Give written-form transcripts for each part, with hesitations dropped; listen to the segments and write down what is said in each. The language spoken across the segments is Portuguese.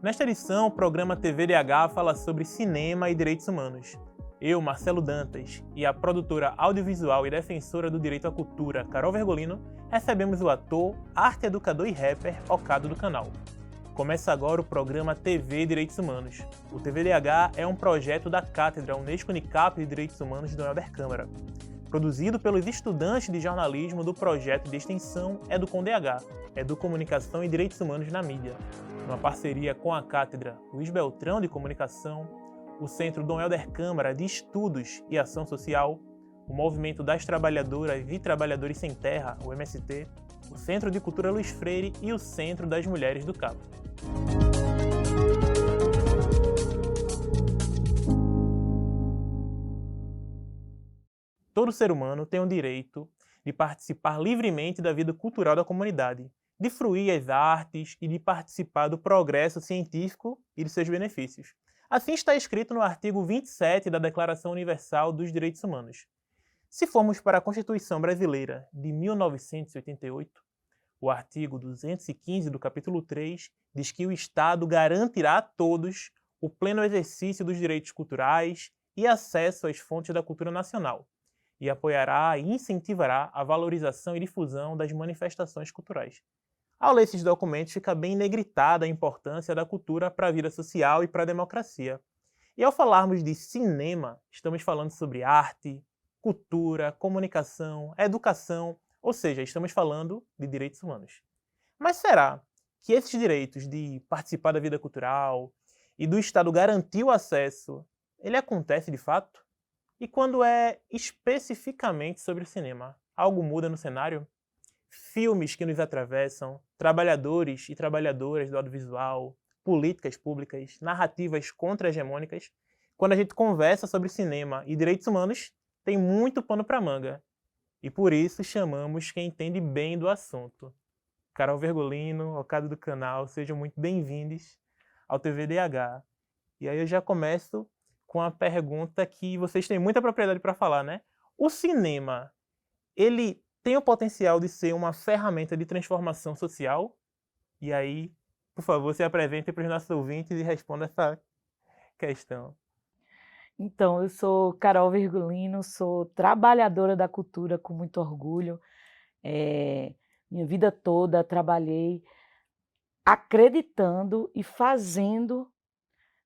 Nesta edição, o programa TVDH fala sobre cinema e direitos humanos. Eu, Marcelo Dantas, e a produtora audiovisual e defensora do direito à cultura, Carol Vergolino, recebemos o ator, arte educador e rapper Ocado do Canal. Começa agora o programa TV Direitos Humanos. O TVDH é um projeto da Cátedra Unesco-Unicap de Direitos Humanos do Helder Câmara, produzido pelos estudantes de jornalismo do projeto de extensão EducomDH, Educomunicação e Direitos Humanos na Mídia, uma parceria com a Cátedra Luiz Beltrão de Comunicação, o Centro Dom Helder Câmara de Estudos e Ação Social, o Movimento das Trabalhadoras e Trabalhadores Sem Terra, o MST, o Centro de Cultura Luiz Freire e o Centro das Mulheres do Cabo. Todo ser humano tem o direito de participar livremente da vida cultural da comunidade, de fruir as artes e de participar do progresso científico e de seus benefícios. Assim está escrito no artigo 27 da Declaração Universal dos Direitos Humanos. Se formos para a Constituição Brasileira de 1988, o artigo 215 do capítulo 3 diz que o Estado garantirá a todos o pleno exercício dos direitos culturais e acesso às fontes da cultura nacional, e apoiará e incentivará a valorização e difusão das manifestações culturais. Ao ler esses documentos, fica bem negritada a importância da cultura para a vida social e para a democracia. E ao falarmos de cinema, estamos falando sobre arte, cultura, comunicação, educação, ou seja, estamos falando de direitos humanos. Mas será que esses direitos de participar da vida cultural e do Estado garantir o acesso, ele acontece de fato? E quando é especificamente sobre o cinema, algo muda no cenário? Filmes que nos atravessam, trabalhadores e trabalhadoras do audiovisual, políticas públicas, narrativas contra-hegemônicas. Quando a gente conversa sobre cinema e direitos humanos, tem muito pano para manga. E por isso chamamos quem entende bem do assunto. Carol Vergolino, Ocado do Canal, sejam muito bem-vindos ao TVDH. E aí eu já começo com a pergunta que vocês têm muita propriedade para falar, né? O cinema, ele tem o potencial de ser uma ferramenta de transformação social? E aí, por favor, se apresente para os nossos ouvintes e responda essa questão. Então, eu sou Carol Virgulino, sou trabalhadora da cultura com muito orgulho. Minha vida toda trabalhei acreditando e fazendo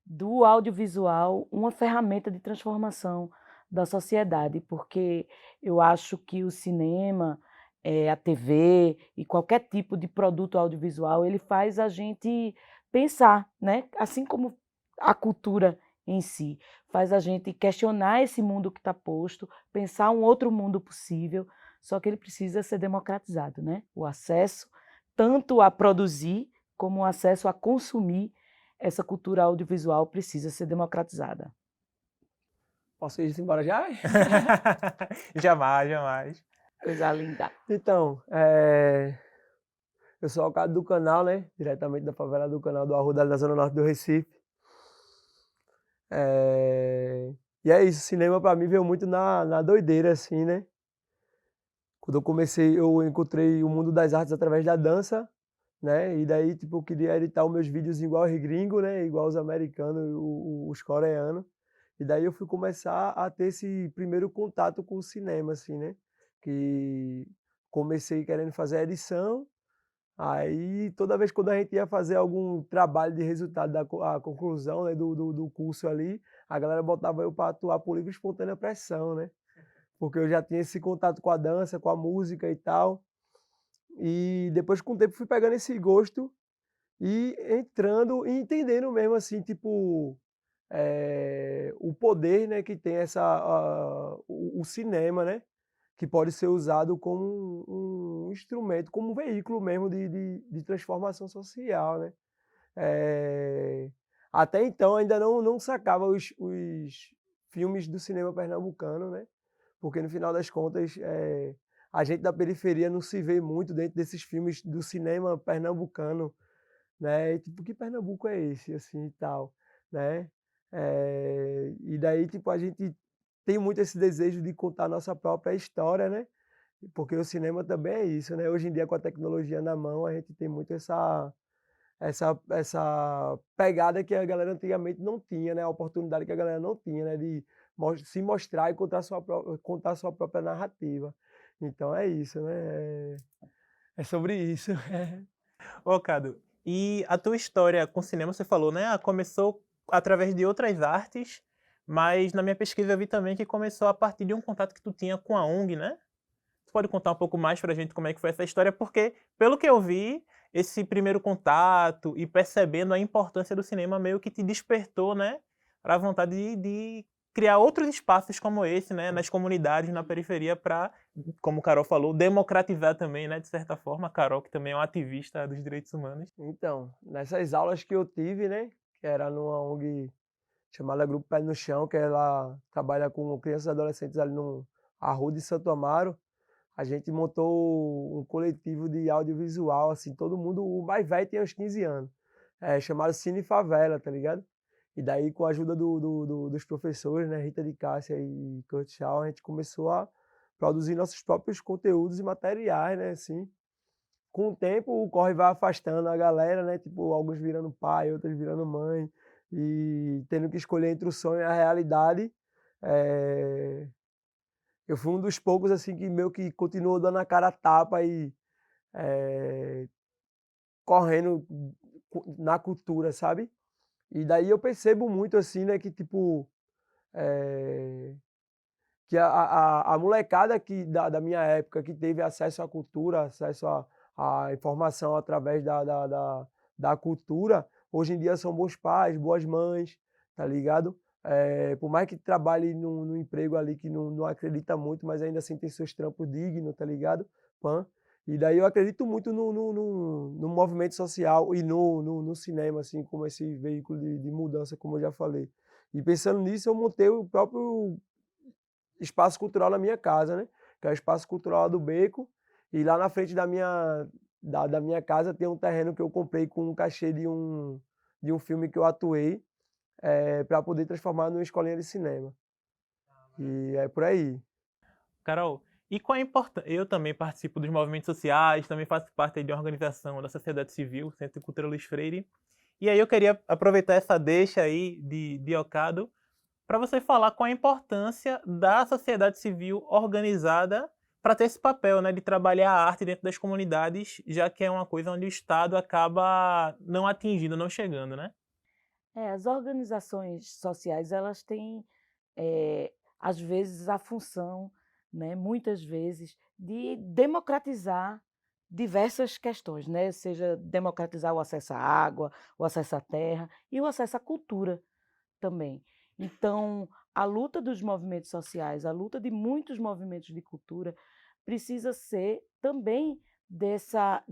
do audiovisual uma ferramenta de transformação da sociedade, porque eu acho que o cinema, a TV e qualquer tipo de produto audiovisual, ele faz a gente pensar, né? Assim como a cultura em si, faz a gente questionar esse mundo que está posto, pensar um outro mundo possível, só que ele precisa ser democratizado, né? O acesso tanto a produzir como o acesso a consumir essa cultura audiovisual precisa ser democratizada. Posso ir embora já? Jamais, jamais. Coisa linda. Então, eu sou Ocado do Canal, né? Diretamente da favela do Canal do Arruda, da Zona Norte do Recife. E é isso, cinema pra mim veio muito na doideira, assim, né? Quando eu comecei, eu encontrei o mundo das artes através da dança, né? E daí, tipo, eu queria editar os meus vídeos igual os gringos, né? Igual os americanos, os coreanos. E daí eu fui começar a ter esse primeiro contato com o cinema, assim, né? Que comecei querendo fazer a edição, aí toda vez quando a gente ia fazer algum trabalho de resultado, a conclusão, né, do curso ali, a galera botava eu para atuar por livre e espontânea pressão, né? Porque eu já tinha esse contato com a dança, com a música e tal. E depois, com o tempo, fui pegando esse gosto e entrando e entendendo mesmo, assim, tipo, o poder, né, que tem o cinema, né, que pode ser usado como um instrumento, como um veículo mesmo de transformação social, né. Até então ainda não sacava os filmes do cinema pernambucano, né, porque no final das contas a gente da periferia não se vê muito dentro desses filmes do cinema pernambucano, né? E, tipo, que Pernambuco é esse, assim, e tal, né? E daí, tipo, a gente tem muito esse desejo de contar a nossa própria história, né? Porque o cinema também é isso, né? Hoje em dia, com a tecnologia na mão, a gente tem muito essa pegada que a galera antigamente não tinha, né? A oportunidade que a galera não tinha, né? De se mostrar e contar sua própria narrativa. Então é isso, né? É sobre isso. Ô, Cado, e a tua história com cinema, você falou, né? Começou através de outras artes, mas na minha pesquisa eu vi também que começou a partir de um contato que tu tinha com a ONG, né? Tu pode contar um pouco mais pra gente como é que foi essa história? Porque, pelo que eu vi, esse primeiro contato e percebendo a importância do cinema meio que te despertou, né? Pra vontade de criar outros espaços como esse, né? Nas comunidades, na periferia, para, como o Carol falou, democratizar também, né? De certa forma, a Carol, que também é uma ativista dos direitos humanos. Então, nessas aulas que eu tive, né? Que era numa ONG chamada Grupo Pé no Chão, que ela trabalha com crianças e adolescentes ali no Arruda de Santo Amaro. A gente montou um coletivo de audiovisual, assim, todo mundo, o mais velho tem uns 15 anos, chamado Cine Favela, tá ligado? E daí, com a ajuda dos professores, né, Rita de Cássia e Kurt Shaw, a gente começou a produzir nossos próprios conteúdos e materiais, né, assim. Com o tempo, o corre vai afastando a galera, né, tipo, alguns virando pai, outros virando mãe, e tendo que escolher entre o sonho e a realidade. Eu fui um dos poucos, assim, que meio que continuou dando a cara a tapa e correndo na cultura, sabe? E daí eu percebo muito, assim, né, que, tipo, que a molecada da minha época que teve acesso à cultura, acesso à informação através da cultura, hoje em dia são bons pais, boas mães, tá ligado? Por mais que trabalhe num emprego ali que não acredita muito, mas ainda assim tem seus trampos dignos, tá ligado? Pan. E daí eu acredito muito no movimento social e no cinema, assim, como esse veículo de mudança, como eu já falei. E pensando nisso, eu montei o próprio espaço cultural na minha casa, né? Que é o Espaço Cultural do Beco. E lá na frente da minha casa tem um terreno que eu comprei com um cachê de um filme que eu atuei, para poder transformar numa escolinha de cinema. E é por aí. Carol, e qual a importância? Eu também participo dos movimentos sociais, também faço parte aí de uma organização da sociedade civil, Centro de Cultura Luiz Freire. E aí eu queria aproveitar essa deixa aí de Ocado para você falar qual a importância da sociedade civil organizada para ter esse papel, né, de trabalhar a arte dentro das comunidades, já que é uma coisa onde o Estado acaba não atingindo, não chegando, né? As organizações sociais, elas têm, às vezes, a função, né, muitas vezes, de democratizar diversas questões, né? Seja democratizar o acesso à água, o acesso à terra e o acesso à cultura também. Então, a luta dos movimentos sociais, a luta de muitos movimentos de cultura, precisa ser também dessa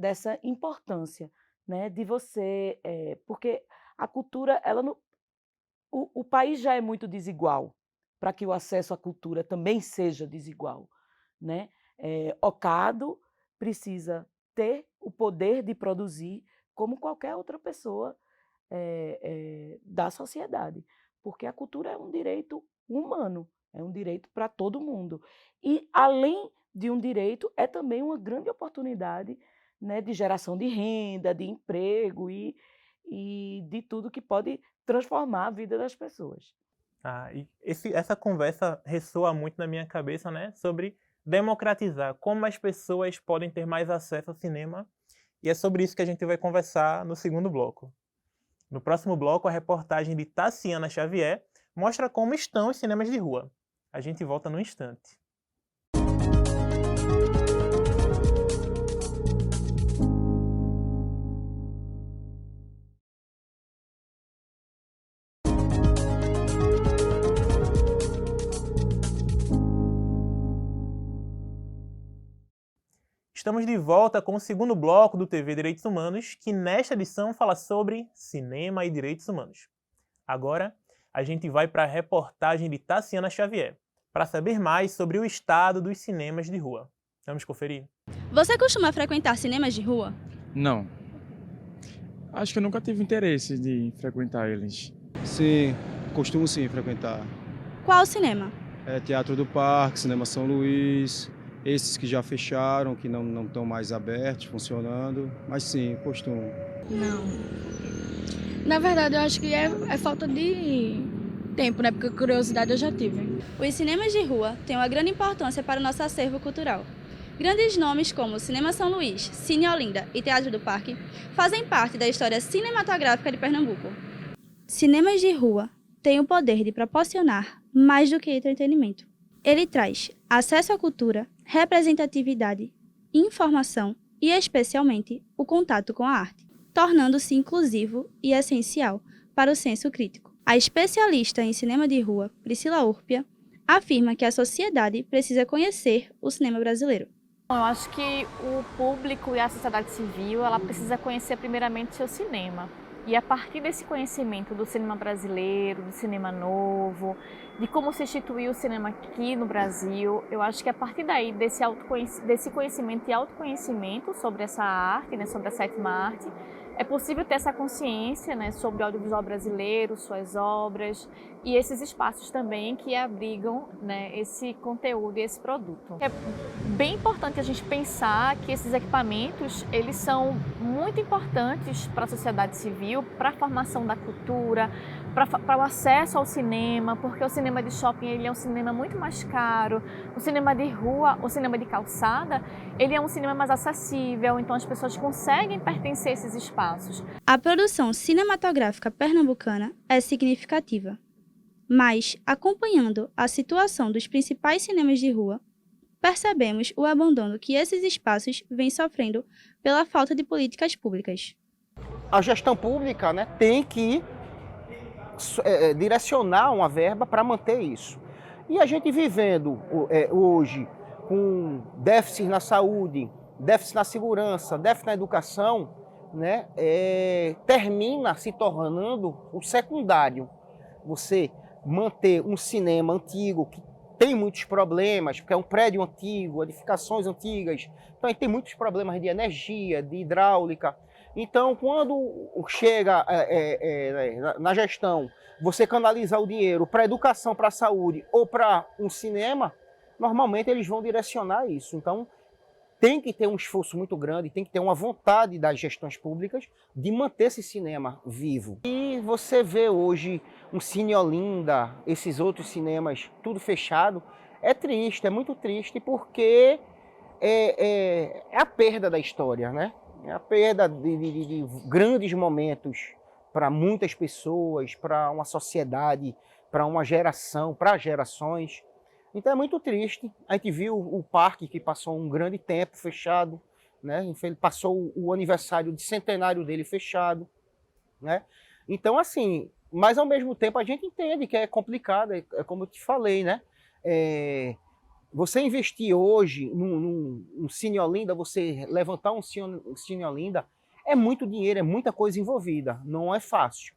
importância, né? De você, porque a cultura, ela não, o país já é muito desigual para que o acesso à cultura também seja desigual, né? Ocado precisa ter o poder de produzir como qualquer outra pessoa da sociedade, porque a cultura é um direito humano, é um direito para todo mundo. E, além de um direito, é também uma grande oportunidade, né, de geração de renda, de emprego e de tudo que pode transformar a vida das pessoas. E essa conversa ressoa muito na minha cabeça, né, sobre democratizar, como as pessoas podem ter mais acesso ao cinema, e é sobre isso que a gente vai conversar no segundo bloco. No próximo bloco, a reportagem de Tassiana Xavier mostra como estão os cinemas de rua. A gente volta no instante. Estamos de volta com o segundo bloco do TV Direitos Humanos, que nesta edição fala sobre cinema e direitos humanos. Agora, a gente vai para a reportagem de Tassiana Xavier, para saber mais sobre o estado dos cinemas de rua. Vamos conferir? Você costuma frequentar cinemas de rua? Não. Acho que eu nunca tive interesse de frequentar eles. Sim, costumo sim frequentar. Qual cinema? Teatro do Parque, Cinema São Luís, esses que já fecharam, que não estão mais abertos, funcionando, mas sim, costumo. Não. Na verdade, eu acho que é falta de tempo, né? Porque curiosidade eu já tive. Os cinemas de rua têm uma grande importância para o nosso acervo cultural. Grandes nomes como Cinema São Luís, Cine Olinda e Teatro do Parque fazem parte da história cinematográfica de Pernambuco. Cinemas de rua têm o poder de proporcionar mais do que entretenimento. Ele traz acesso à cultura, representatividade, informação e, especialmente, o contato com a arte, tornando-se inclusivo e essencial para o senso crítico. A especialista em cinema de rua, Priscila Urpia, afirma que a sociedade precisa conhecer o cinema brasileiro. Eu acho que o público e a sociedade civil, ela precisa conhecer primeiramente seu cinema. E a partir desse conhecimento do cinema brasileiro, do cinema novo, de como se instituiu o cinema aqui no Brasil, eu acho que a partir daí, desse conhecimento e autoconhecimento sobre essa arte, né, sobre a sétima arte, é possível ter essa consciência, né, sobre o audiovisual brasileiro, suas obras e esses espaços também que abrigam, né, esse conteúdo e esse produto. É bem importante a gente pensar que esses equipamentos, eles são muito importantes para a sociedade civil, para a formação da cultura, para o acesso ao cinema, porque o cinema de shopping ele é um cinema muito mais caro, o cinema de rua, o cinema de calçada, ele é um cinema mais acessível, então as pessoas conseguem pertencer a esses espaços. A produção cinematográfica pernambucana é significativa, mas, acompanhando a situação dos principais cinemas de rua, percebemos o abandono que esses espaços vêm sofrendo pela falta de políticas públicas. A gestão pública, né, tem que direcionar uma verba para manter isso. E a gente vivendo hoje com déficit na saúde, déficit na segurança, déficit na educação, né, termina se tornando o secundário. Você manter um cinema antigo que tem muitos problemas, porque é um prédio antigo, edificações antigas, então tem muitos problemas de energia, de hidráulica. Então, quando chega na gestão, você canalizar o dinheiro para educação, para a saúde ou para um cinema, normalmente eles vão direcionar isso. Então, tem que ter um esforço muito grande, tem que ter uma vontade das gestões públicas de manter esse cinema vivo. E você vê hoje um Cine Olinda, esses outros cinemas, tudo fechado, é triste, é muito triste, porque é a perda da história, né? É a perda de grandes momentos para muitas pessoas, para uma sociedade, para uma geração, para gerações. Então é muito triste. A gente viu o parque que passou um grande tempo fechado, né? Ele passou o aniversário de centenário dele fechado, né? Então, assim, mas ao mesmo tempo a gente entende que é complicado, é como eu te falei, né? Você investir hoje num Cine Olinda, você levantar um Cine Olinda, é muito dinheiro, é muita coisa envolvida, não é fácil,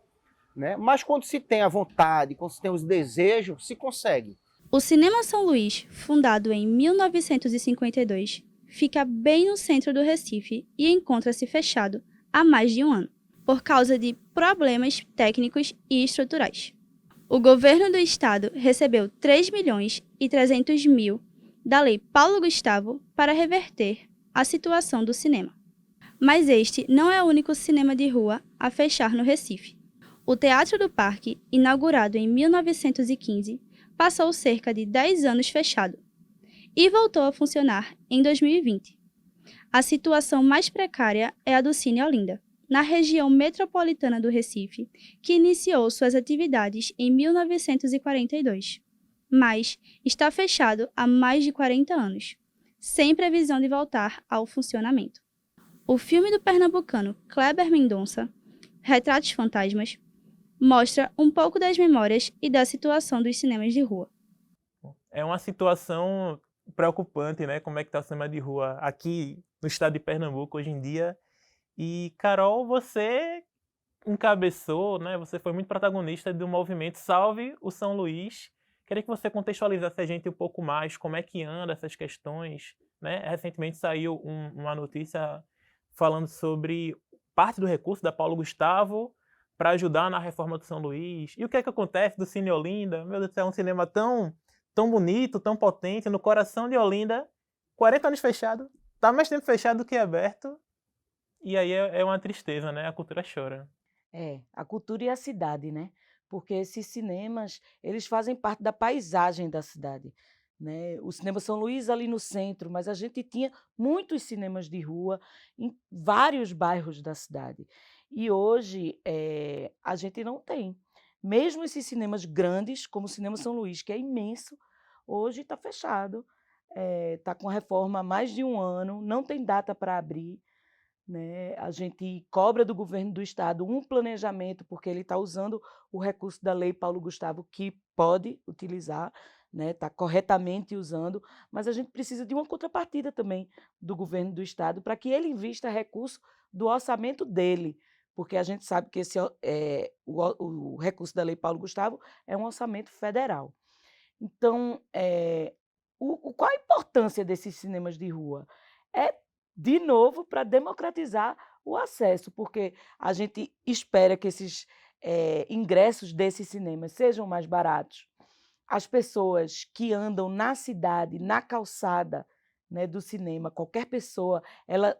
né? Mas quando se tem a vontade, quando se tem os desejos, se consegue. O Cinema São Luís, fundado em 1952, fica bem no centro do Recife e encontra-se fechado há mais de um ano, por causa de problemas técnicos e estruturais. O governo do estado recebeu 3.300.000 da Lei Paulo Gustavo para reverter a situação do cinema. Mas este não é o único cinema de rua a fechar no Recife. O Teatro do Parque, inaugurado em 1915, passou cerca de 10 anos fechado e voltou a funcionar em 2020. A situação mais precária é a do Cine Olinda, na região metropolitana do Recife, que iniciou suas atividades em 1942, mas está fechado há mais de 40 anos, sem previsão de voltar ao funcionamento. O filme do pernambucano Kleber Mendonça, Retratos Fantasmas, mostra um pouco das memórias e da situação dos cinemas de rua. É uma situação preocupante, né? Como é que está o cinema de rua aqui no estado de Pernambuco hoje em dia. E, Carol, você encabeçou, né? Você foi muito protagonista do movimento Salve o São Luís. Queria que você contextualizasse a gente um pouco mais como é que anda essas questões, né? Recentemente saiu uma notícia falando sobre parte do recurso da Paulo Gustavo para ajudar na reforma do São Luís. E o que é que acontece do Cine Olinda? Meu Deus do céu, é um cinema tão bonito, tão potente, no coração de Olinda, 40 anos fechado, tá mais tempo fechado do que aberto, e aí é uma tristeza, né? A cultura chora. A cultura e a cidade, né? Porque esses cinemas, eles fazem parte da paisagem da cidade, né? O Cinema São Luís ali no centro, mas a gente tinha muitos cinemas de rua em vários bairros da cidade. E hoje a gente não tem. Mesmo esses cinemas grandes, como o Cinema São Luís, que é imenso, hoje está fechado, está com a reforma há mais de um ano, não tem data para abrir, né? A gente cobra do governo do estado um planejamento, porque ele está usando o recurso da Lei Paulo Gustavo, que pode utilizar, né? Está corretamente usando, mas a gente precisa de uma contrapartida também do governo do estado para que ele invista recurso do orçamento dele, porque a gente sabe que o recurso da Lei Paulo Gustavo é um orçamento federal. Então, qual a importância desses cinemas de rua? É, de novo, para democratizar o acesso, porque a gente espera que esses ingressos desses cinemas sejam mais baratos. As pessoas que andam na cidade, na calçada, né, do cinema, qualquer pessoa, ela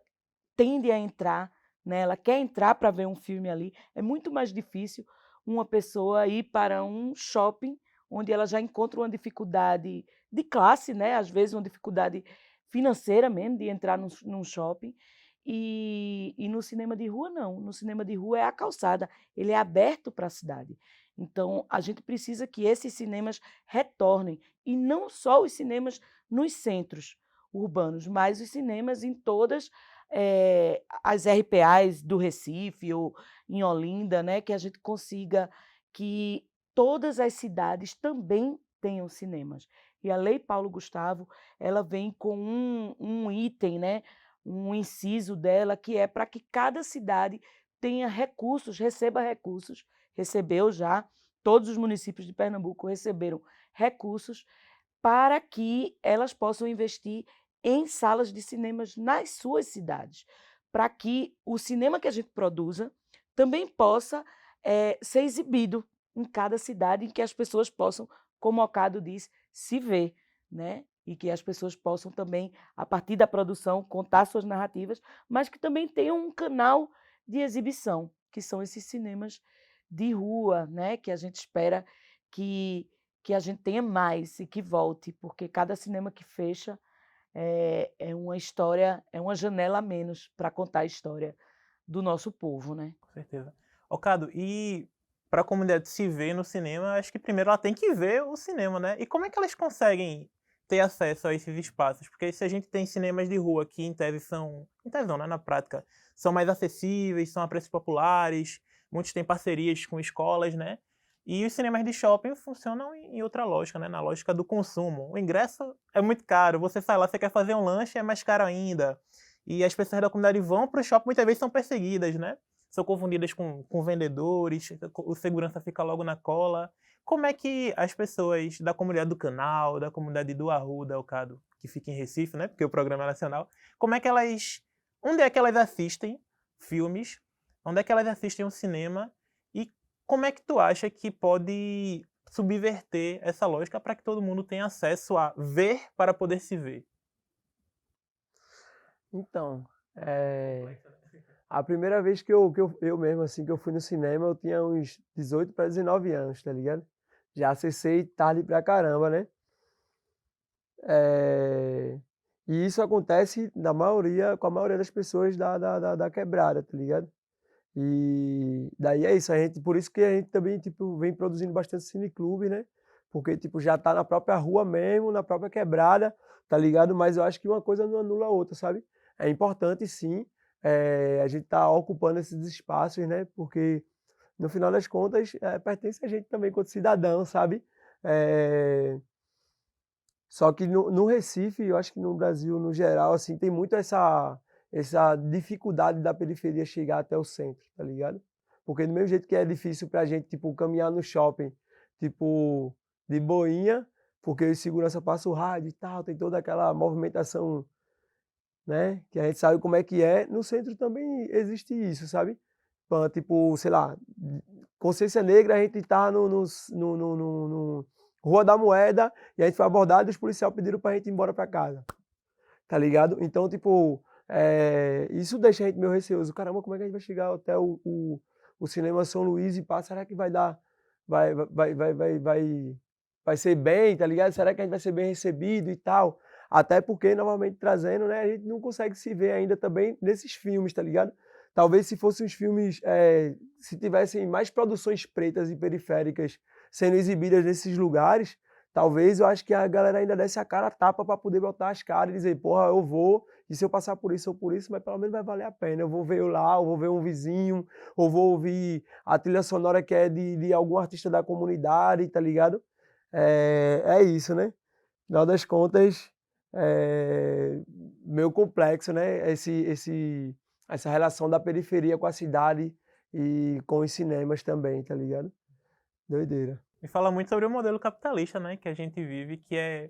tende a entrar, né, ela quer entrar para ver um filme ali. É muito mais difícil uma pessoa ir para um shopping onde ela já encontra uma dificuldade de classe, né? Às vezes uma dificuldade financeira mesmo de entrar num shopping. E no cinema de rua, não. No cinema de rua é a calçada, ele é aberto para a cidade. Então, a gente precisa que esses cinemas retornem, e não só os cinemas nos centros urbanos, mas os cinemas em todas as RPAs do Recife ou em Olinda, né? Que a gente consiga que todas as cidades também tenham cinemas. E a Lei Paulo Gustavo, ela vem com um item, né? Um inciso dela, que é para que cada cidade tenha recursos, receba recursos, recebeu já, todos os municípios de Pernambuco receberam recursos para que elas possam investir em salas de cinemas nas suas cidades, para que o cinema que a gente produza também possa ser exibido em cada cidade, em que as pessoas possam, como o Ocado disse, se ver, né? E que as pessoas possam também, a partir da produção, contar suas narrativas, mas que também tenham um canal de exibição, que são esses cinemas de rua, né? Que a gente espera que a gente tenha mais e que volte, porque cada cinema que fecha é uma história, é uma janela a menos para contar a história do nosso povo, né? Com certeza. Ocado, e para a comunidade se ver no cinema, acho que primeiro ela tem que ver o cinema, né? E como é que elas conseguem ter acesso a esses espaços? Porque se a gente tem cinemas de rua que em tese são, em tese não, né, na prática, são mais acessíveis, são a preços populares, muitos têm parcerias com escolas, né? E os cinemas de shopping funcionam em outra lógica, né? Na lógica do consumo. O ingresso é muito caro, você sai lá, você quer fazer um lanche, é mais caro ainda. E as pessoas da comunidade vão para o shopping, muitas vezes são perseguidas, né? São confundidas com vendedores, o segurança fica logo na cola. Como é que as pessoas da comunidade do Canal, da comunidade do Arruda, Ocado, que fica em Recife, né? Porque o programa é nacional, como é que elas... Onde é que elas assistem filmes? Onde é que elas assistem um cinema? E como é que tu acha que pode subverter essa lógica para que todo mundo tenha acesso a ver para poder se ver? Então, a primeira vez que eu mesmo, assim, que eu fui no cinema, eu tinha uns 18 para 19 anos, tá ligado? Já acessei tarde pra caramba, né? E isso acontece com a maioria das pessoas da quebrada, tá ligado? E daí é isso, por isso que a gente também, tipo, vem produzindo bastante cineclube, né? Porque, tipo, já tá na própria rua mesmo, na própria quebrada, tá ligado? Mas eu acho que uma coisa não anula a outra, sabe? É importante, sim, a gente tá ocupando esses espaços, né? Porque, no final das contas, pertence a gente também quanto cidadão, sabe? Só que no Recife, eu acho que no Brasil, no geral, assim, tem muito essa dificuldade da periferia chegar até o centro, tá ligado? Porque do mesmo jeito que é difícil pra gente, tipo, caminhar no shopping, tipo, de boinha, porque o segurança passa o rádio e tal, tem toda aquela movimentação, né? Que a gente sabe como é que é. No centro também existe isso, sabe? Tipo, sei lá, Consciência Negra, a gente tá no Rua da Moeda, e a gente foi abordado e os policiais pediram pra gente ir embora pra casa. tá ligado? Então, tipo, isso deixa a gente meio receoso. Caramba, como é que a gente vai chegar até o Cinema São Luís e pá? Será que vai dar, vai ser bem, tá ligado? Será que a gente vai ser bem recebido e tal? Até porque, novamente trazendo, né, a gente não consegue se ver ainda também nesses filmes, tá ligado? Talvez se fossem os filmes, se tivessem mais produções pretas e periféricas sendo exibidas nesses lugares, talvez eu acho que a galera ainda desse a cara a tapa para poder botar as caras e dizer, porra, eu vou, e se eu passar por isso ou por isso, mas pelo menos vai valer a pena. Eu vou ver eu lá, eu vou ver um vizinho, ou vou ouvir a trilha sonora que é de algum artista da comunidade, tá ligado? É isso, né? No final das contas, meio complexo, né? Essa relação da periferia com a cidade e com os cinemas também, tá ligado? Doideira. E fala muito sobre o modelo capitalista, né, que a gente vive, que é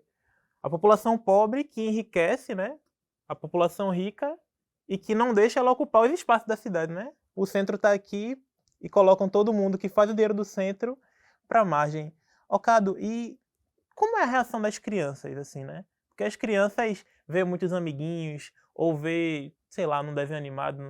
a população pobre que enriquece, né, a população rica e que não deixa ela ocupar os espaços da cidade, né? O centro está aqui e colocam todo mundo que faz o dinheiro do centro para a margem. Cado, e como é a reação das crianças, assim, né? Porque as crianças vê muitos amiguinhos ou vê, sei lá, num desenho animado,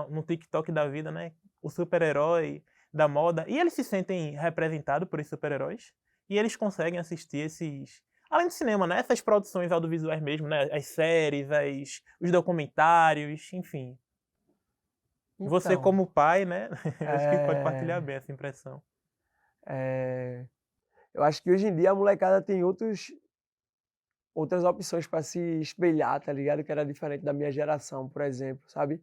no TikTok da vida, né, o super-herói da moda, e eles se sentem representados por esses super-heróis, e eles conseguem assistir esses... Além do cinema, né? Essas produções audiovisuais mesmo, né? As séries, os documentários, enfim. Então, você como pai, né? Acho que pode partilhar bem essa impressão. Eu acho que hoje em dia a molecada tem outras opções para se espelhar, tá ligado? Que era diferente da minha geração, por exemplo, sabe?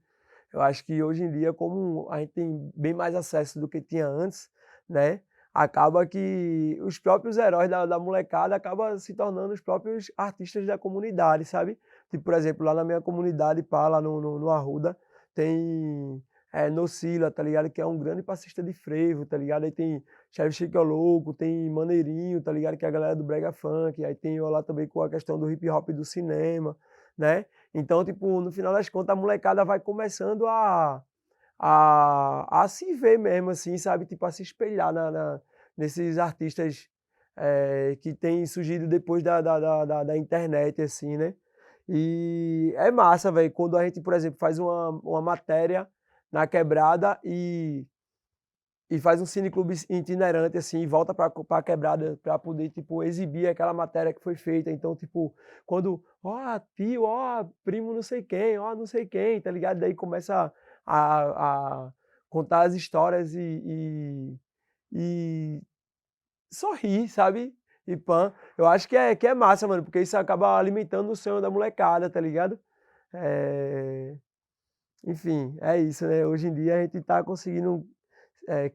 Eu acho que hoje em dia, como a gente tem bem mais acesso do que tinha antes, né? Acaba que os próprios heróis da molecada acabam se tornando os próprios artistas da comunidade, sabe? Tipo, por exemplo, lá na minha comunidade, pá, lá no Arruda, tem Nocila, tá ligado? Que é um grande passista de frevo, tá ligado? Aí tem Chefe Chique Louco, tem Maneirinho, tá ligado? Que é a galera do brega funk, aí tem eu lá também com a questão do hip hop e do cinema, né? Então, tipo, no final das contas, a molecada vai começando a se ver mesmo, assim, sabe? Tipo, a se espelhar nesses artistas que têm surgido depois da internet, assim, né? E é massa, velho, quando a gente, por exemplo, faz uma matéria na quebrada e faz um cineclube itinerante, assim, e volta para a quebrada para poder, tipo, exibir aquela matéria que foi feita. Então, tipo, quando, tio, primo não sei quem, não sei quem, tá ligado? Daí começa a contar as histórias e sorrir, sabe? E pã. Eu acho que é massa, mano, porque isso acaba alimentando o sonho da molecada, tá ligado? Enfim, é isso, né? Hoje em dia a gente tá conseguindo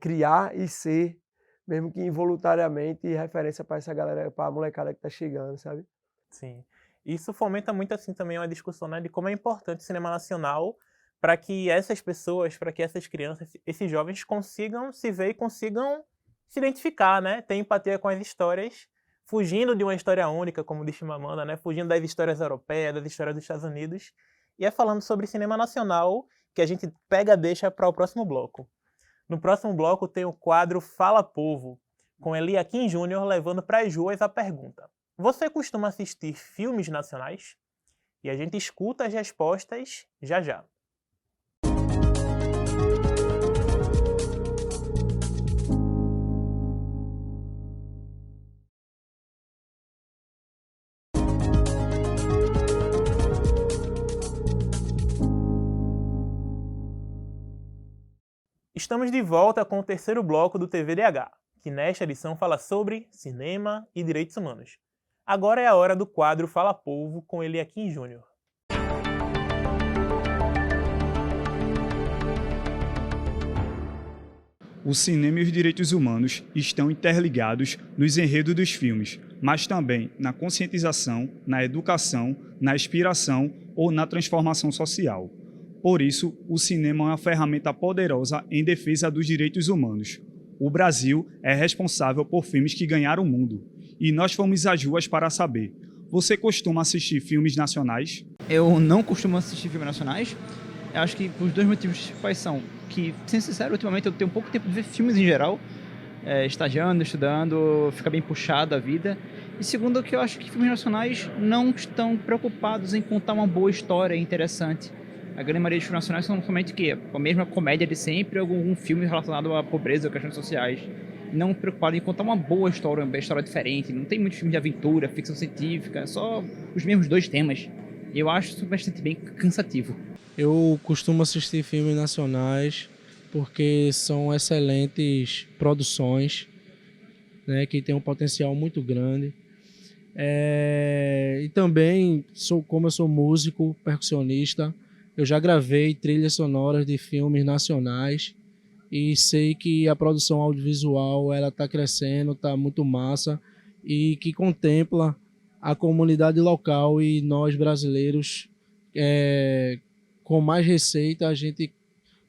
criar e ser, mesmo que involuntariamente, referência para essa galera, para a molecada que tá chegando, sabe? Sim. Isso fomenta muito, assim, também uma discussão, né, de como é importante o cinema nacional para que essas pessoas, para que essas crianças, esses jovens consigam se ver e consigam se identificar, né? Ter empatia com as histórias, fugindo de uma história única, como diz Chimamanda, né? Fugindo das histórias europeias, das histórias dos Estados Unidos. E é falando sobre cinema nacional que a gente deixa para o próximo bloco. No próximo bloco tem o quadro Fala Povo, com Eliakim Júnior levando para as ruas a pergunta: você costuma assistir filmes nacionais? E a gente escuta as respostas já já. Estamos de volta com o terceiro bloco do TVDH, que nesta edição fala sobre cinema e direitos humanos. Agora é a hora do quadro Fala Povo com Eliakim Júnior. O cinema e os direitos humanos estão interligados nos enredos dos filmes, mas também na conscientização, na educação, na inspiração ou na transformação social. Por isso, o cinema é uma ferramenta poderosa em defesa dos direitos humanos. O Brasil é responsável por filmes que ganharam o mundo. E nós fomos às ruas para saber: você costuma assistir filmes nacionais? Eu não costumo assistir filmes nacionais. Eu acho que os dois motivos principais são que, sendo sincero, ultimamente eu tenho pouco tempo de ver filmes em geral. Estagiando, estudando, fica bem puxado a vida. E segundo, que eu acho que filmes nacionais não estão preocupados em contar uma boa história interessante. A grande maioria dos filmes nacionais são somente a mesma comédia de sempre, ou algum filme relacionado à pobreza ou questões sociais. Não preocupado em contar uma boa história, uma história diferente. Não tem muitos filmes de aventura, ficção científica, só os mesmos dois temas. E eu acho isso bastante bem cansativo. Eu costumo assistir filmes nacionais porque são excelentes produções, né, que têm um potencial muito grande. E também, como eu sou músico, percussionista, eu já gravei trilhas sonoras de filmes nacionais e sei que a produção audiovisual ela está crescendo, está muito massa e que contempla a comunidade local e nós brasileiros, com mais receita, a gente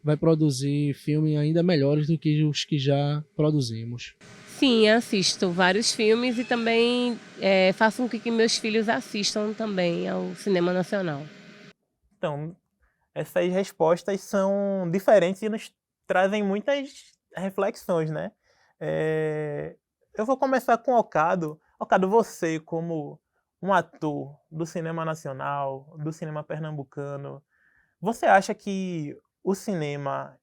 vai produzir filmes ainda melhores do que os que já produzimos. Sim, assisto vários filmes e também faço com que meus filhos assistam também ao cinema nacional. Então, essas respostas são diferentes e nos trazem muitas reflexões, né? Eu vou começar com o Okado. Okado, você como um ator do cinema nacional, do cinema pernambucano, você acha que o cinema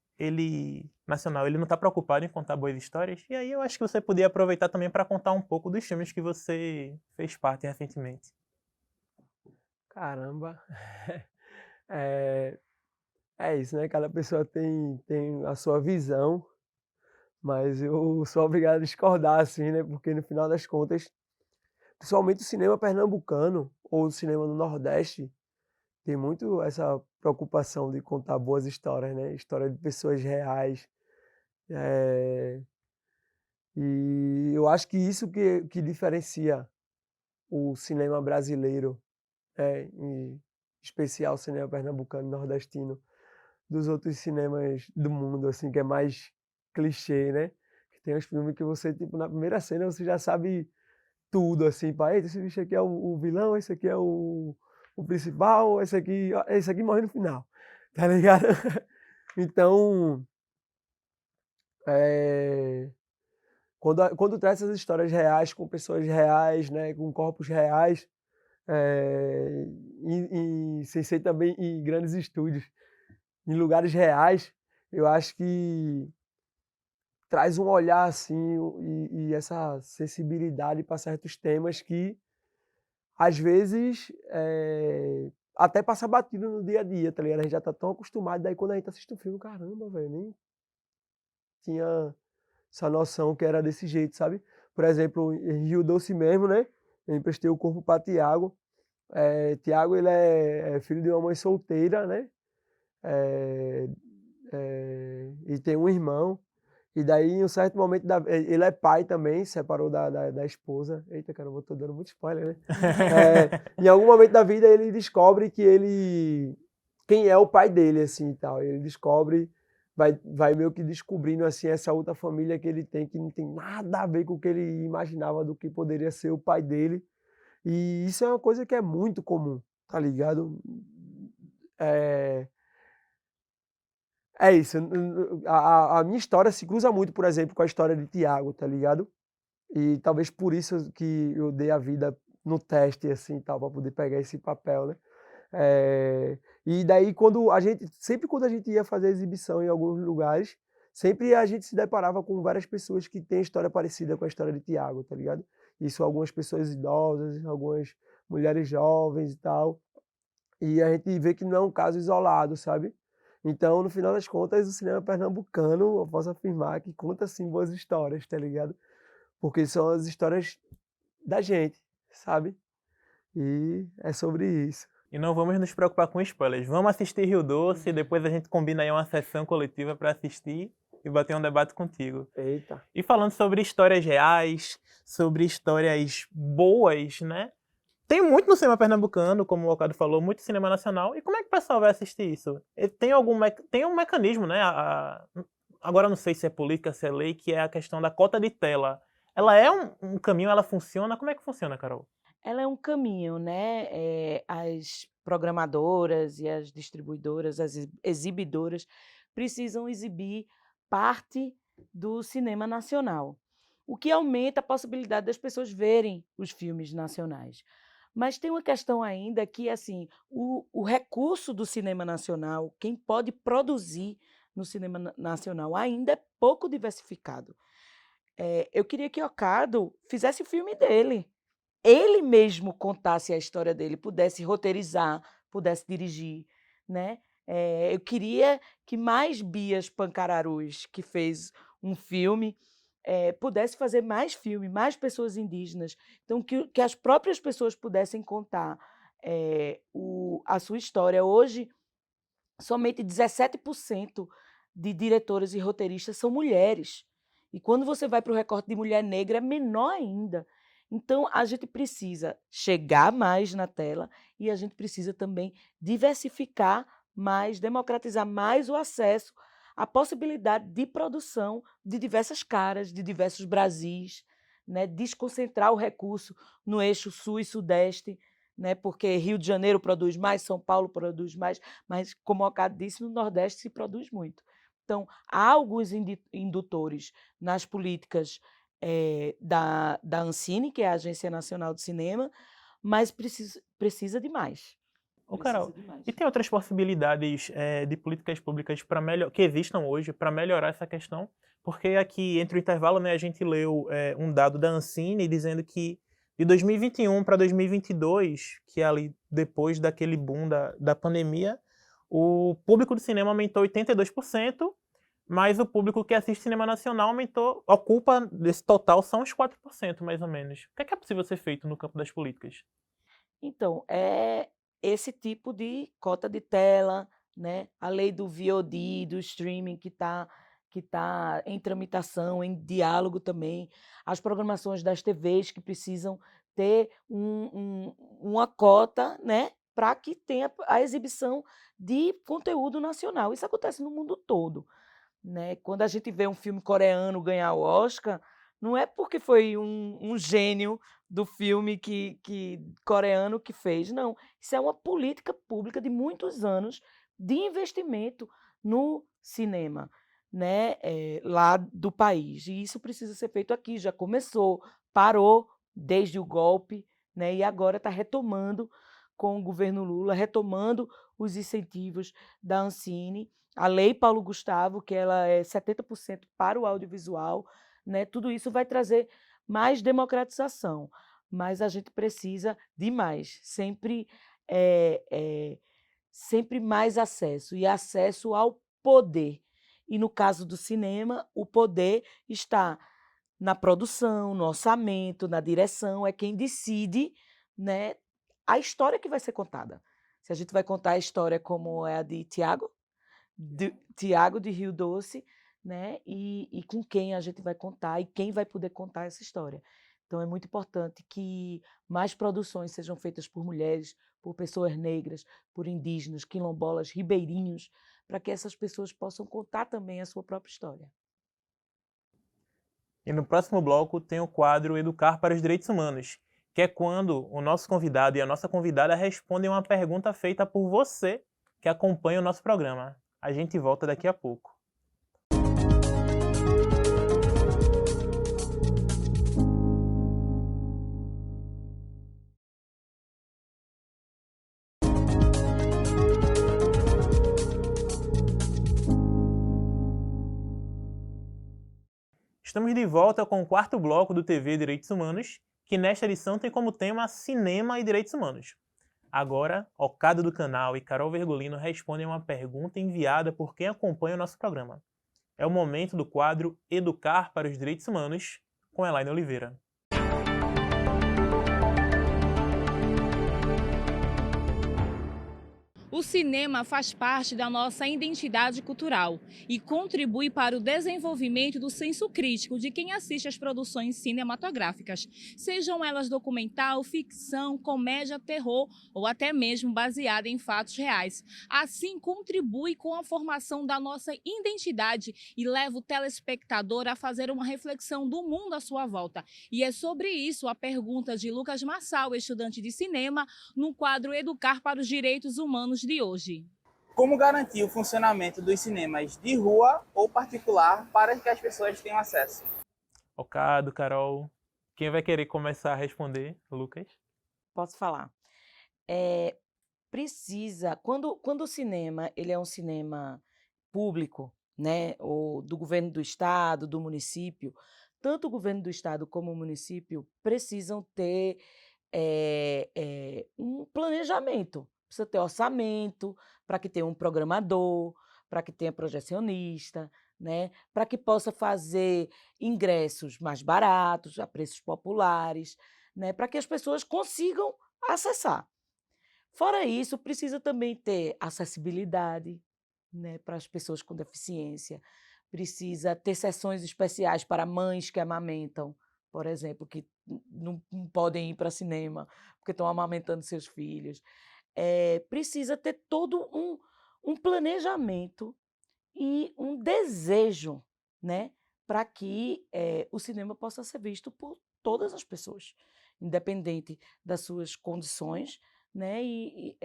nacional ele não está preocupado em contar boas histórias? E aí eu acho que você podia aproveitar também para contar um pouco dos filmes que você fez parte recentemente. Caramba. É isso, né? Cada pessoa tem a sua visão, mas eu sou obrigado a discordar, assim, né? Porque no final das contas, principalmente o cinema pernambucano ou o cinema no Nordeste, tem muito essa preocupação de contar boas histórias, né? História de pessoas reais. E eu acho que isso que diferencia o cinema brasileiro, em especial o cinema pernambucano e nordestino, dos outros cinemas do mundo, assim, que é mais clichê, né? Que tem uns filmes que você, tipo, na primeira cena você já sabe tudo, assim, pá, eita, esse bicho aqui é o vilão, esse aqui é o principal, esse aqui morre no final, tá ligado? Então, quando traz essas histórias reais, com pessoas reais, né, com corpos reais, sem ser também em grandes estúdios, em lugares reais, eu acho que traz um olhar assim e essa sensibilidade para certos temas que às vezes até passa batido no dia a dia, tá ligado? A gente já tá tão acostumado, daí quando a gente assiste um filme, caramba, velho, nem tinha essa noção que era desse jeito, sabe? Por exemplo, em Rio Doce mesmo, né? Eu emprestei o corpo para Tiago. Tiago, ele é filho de uma mãe solteira, né? E tem um irmão. E daí, em um certo momento, ele é pai também, separou da esposa. Eita, caramba, eu tô dando muito spoiler, né? Em algum momento da vida, ele descobre quem é o pai dele, assim, e tal. Ele descobre, vai meio que descobrindo, assim, essa outra família que ele tem, que não tem nada a ver com o que ele imaginava do que poderia ser o pai dele. E isso é uma coisa que é muito comum, tá ligado? É isso. A minha história se cruza muito, por exemplo, com a história de Tiago, tá ligado? E talvez por isso que eu dei a vida no teste, assim, tal, para poder pegar esse papel, né? E daí, sempre quando a gente ia fazer exibição em alguns lugares, sempre a gente se deparava com várias pessoas que têm história parecida com a história de Tiago, tá ligado? Isso, algumas pessoas idosas, algumas mulheres jovens e tal. E a gente vê que não é um caso isolado, sabe? Então, no final das contas, o cinema pernambucano, eu posso afirmar que conta, sim, boas histórias, tá ligado? Porque são as histórias da gente, sabe? E é sobre isso. E não vamos nos preocupar com spoilers. Vamos assistir Rio Doce e depois a gente combina aí uma sessão coletiva para assistir e bater um debate contigo. Eita. E falando sobre histórias reais, sobre histórias boas, né? Tem muito no cinema pernambucano, como o Okado falou, muito cinema nacional. E como é que o pessoal vai assistir isso? Tem um mecanismo, né? Agora não sei se é política, se é lei, que é a questão da cota de tela. Ela é um caminho, ela funciona? Como é que funciona, Carol? Ela é um caminho, né? As programadoras e as distribuidoras, as exibidoras precisam exibir parte do cinema nacional. o que aumenta a possibilidade das pessoas verem os filmes nacionais. Mas tem uma questão ainda que, assim, o recurso do cinema nacional, quem pode produzir no cinema nacional ainda é pouco diversificado. Eu queria que Ocado fizesse o filme dele. Ele mesmo contasse a história dele, pudesse roteirizar, pudesse dirigir, né? Eu queria que mais Bias Pancararus, que fez um filme, pudesse fazer mais filme, mais pessoas indígenas. Então, que as próprias pessoas pudessem contar a sua história. Hoje, somente 17% de diretoras e roteiristas são mulheres. E quando você vai para o recorte de mulher negra, é menor ainda. Então, a gente precisa chegar mais na tela e a gente precisa também diversificar mais, democratizar mais o acesso à possibilidade de produção de diversas caras, de diversos Brasis, né? Desconcentrar o recurso no eixo sul e sudeste, né? Porque Rio de Janeiro produz mais, São Paulo produz mais, mas, como o Ocado disse, no Nordeste se produz muito. Então, há alguns indutores nas políticas da Ancine, que é a Agência Nacional de Cinema, mas precisa de mais. Ô, Carol, e tem outras possibilidades de políticas públicas que existam hoje para melhorar essa questão? Porque aqui, entre o intervalo, né, a gente leu um dado da Ancine dizendo que de 2021 para 2022, que é ali depois daquele boom da pandemia, o público do cinema aumentou 82%, mas o público que assiste cinema nacional ocupa desse total são uns 4%, mais ou menos. O que é possível ser feito no campo das políticas? Então, esse tipo de cota de tela, né? A lei do VOD, do streaming, que tá em tramitação, em diálogo também, as programações das TVs que precisam ter uma cota, né? Para que tenha a exibição de conteúdo nacional. Isso acontece no mundo todo, né? Quando a gente vê um filme coreano ganhar o Oscar, não é porque foi um gênio do filme coreano que fez, não. Isso é uma política pública de muitos anos de investimento no cinema, né? Lá do país. E isso precisa ser feito aqui. Já começou, parou desde o golpe, né? E agora está retomando com o governo Lula, retomando os incentivos da Ancine. A Lei Paulo Gustavo, que ela é 70% para o audiovisual, né? Tudo isso vai trazer mais democratização, mas a gente precisa de mais, sempre mais acesso, e acesso ao poder. E no caso do cinema, o poder está na produção, no orçamento, na direção, é quem decide, né, a história que vai ser contada. Se a gente vai contar a história como é a de Tiago de Rio Doce, né? E com quem a gente vai contar e quem vai poder contar essa história. Então, é muito importante que mais produções sejam feitas por mulheres, por pessoas negras, por indígenas, quilombolas, ribeirinhos, para que essas pessoas possam contar também a sua própria história. E no próximo bloco tem o quadro Educar para os Direitos Humanos, que é quando o nosso convidado e a nossa convidada respondem uma pergunta feita por você que acompanha o nosso programa. A gente volta daqui a pouco. Estamos de volta com o quarto bloco do TV Direitos Humanos, que nesta edição tem como tema Cinema e Direitos Humanos. Agora, Ocado do Canal e Carol Vergolino respondem uma pergunta enviada por quem acompanha o nosso programa. É o momento do quadro Educar para os Direitos Humanos, com Elaine Oliveira. O cinema faz parte da nossa identidade cultural e contribui para o desenvolvimento do senso crítico de quem assiste às produções cinematográficas, sejam elas documental, ficção, comédia, terror ou até mesmo baseada em fatos reais. Assim, contribui com a formação da nossa identidade e leva o telespectador a fazer uma reflexão do mundo à sua volta. E é sobre isso a pergunta de Lucas Marçal, estudante de cinema, no quadro Educar para os Direitos Humanos de hoje. Como garantir o funcionamento dos cinemas de rua ou particular para que as pessoas tenham acesso? Ocado, Carol. Quem vai querer começar a responder? Lucas? Posso falar. Precisa, quando o cinema ele é um cinema público, né, ou do governo do estado, do município, tanto o governo do estado como o município precisam ter um planejamento. Precisa ter orçamento para que tenha um programador, para que tenha projecionista, né, para que possa fazer ingressos mais baratos, a preços populares, né, para que as pessoas consigam acessar. Fora isso, precisa também ter acessibilidade, né, para as pessoas com deficiência. Precisa ter sessões especiais para mães que amamentam, por exemplo, que não podem ir para cinema porque estão amamentando seus filhos. Precisa ter todo um planejamento e um desejo, né, para que o cinema possa ser visto por todas as pessoas, independente das suas condições, né, e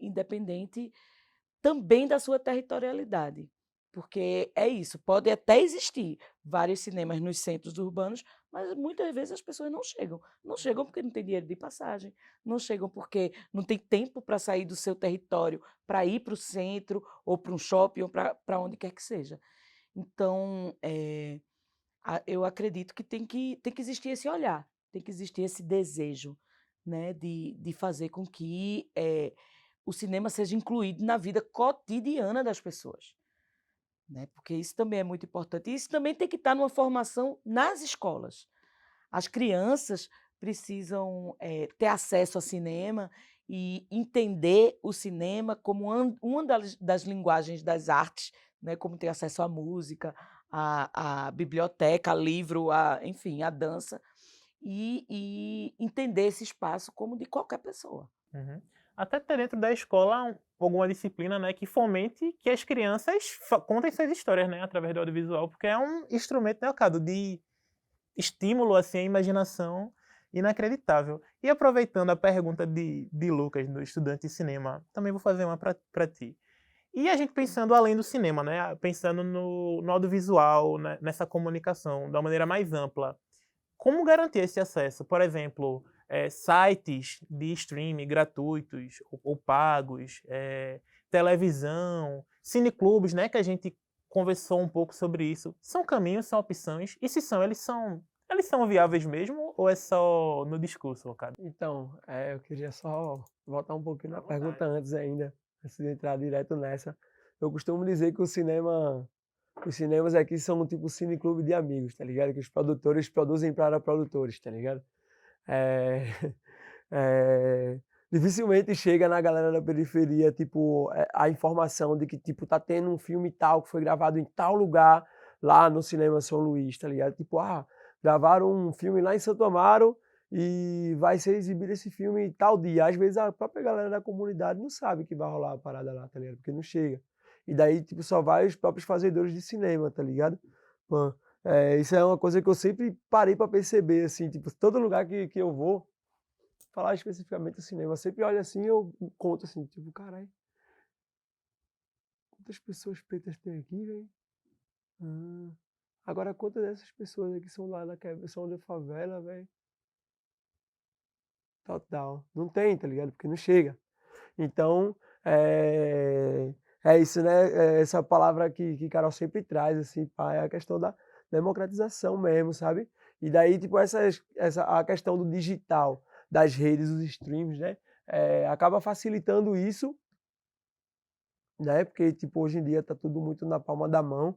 independente também da sua territorialidade. Porque é isso, pode até existir vários cinemas nos centros urbanos, mas muitas vezes as pessoas não chegam. Não chegam porque não tem dinheiro de passagem, não chegam porque não tem tempo para sair do seu território, para ir para o centro, ou para um shopping, ou para onde quer que seja. Então, eu acredito que tem que existir esse olhar, tem que existir esse desejo, né, de fazer com que o cinema seja incluído na vida cotidiana das pessoas, né, porque isso também é muito importante. E isso também tem que estar numa formação nas escolas. As crianças precisam ter acesso ao cinema e entender o cinema como uma das linguagens das artes, né, como ter acesso à música, à biblioteca, a livro, enfim, à dança, e entender esse espaço como de qualquer pessoa. Uhum. Até ter dentro da escola alguma disciplina, né, que fomente que as crianças contem suas histórias, né, através do audiovisual, porque é um instrumento, né, Cado, de estímulo assim, à imaginação inacreditável. E aproveitando a pergunta de Lucas, do estudante de cinema, também vou fazer uma para ti. E a gente pensando além do cinema, né, pensando no audiovisual, né, nessa comunicação, da maneira mais ampla, como garantir esse acesso? Por exemplo, sites de streaming gratuitos ou pagos, televisão, cineclubes, né, que a gente conversou um pouco sobre isso. São caminhos, são opções? E se são, eles são viáveis mesmo ou é só no discurso, cara? Então, eu queria só voltar um pouquinho na pergunta antes ainda, antes de entrar direto nessa. Eu costumo dizer que os cinemas aqui são tipo cineclube de amigos, tá ligado? Que os produtores produzem para produtores, tá ligado? Dificilmente chega na galera da periferia, tipo, a informação de que, tipo, tá tendo um filme tal que foi gravado em tal lugar, lá no Cinema São Luís, tá ligado? Tipo, gravaram um filme lá em Santo Amaro e vai ser exibido esse filme tal dia. Às vezes a própria galera da comunidade não sabe que vai rolar a parada lá, tá ligado? Porque não chega. E daí, tipo, só vai os próprios fazedores de cinema, tá ligado? Pô, isso é uma coisa que eu sempre parei pra perceber, assim, tipo, todo lugar que eu vou, falar especificamente do cinema, eu sempre olho assim e eu conto assim, tipo, caralho, quantas pessoas pretas tem aqui, velho? Agora, quantas dessas pessoas aqui são lá são da favela, velho? Total. Não tem, tá ligado? Porque não chega. Então, é isso, né? Essa palavra que Carol sempre traz, assim, pá, é a questão da democratização mesmo, sabe? E daí, tipo, a questão do digital, das redes, dos streams, né? Acaba facilitando isso, né? Porque, tipo, hoje em dia tá tudo muito na palma da mão.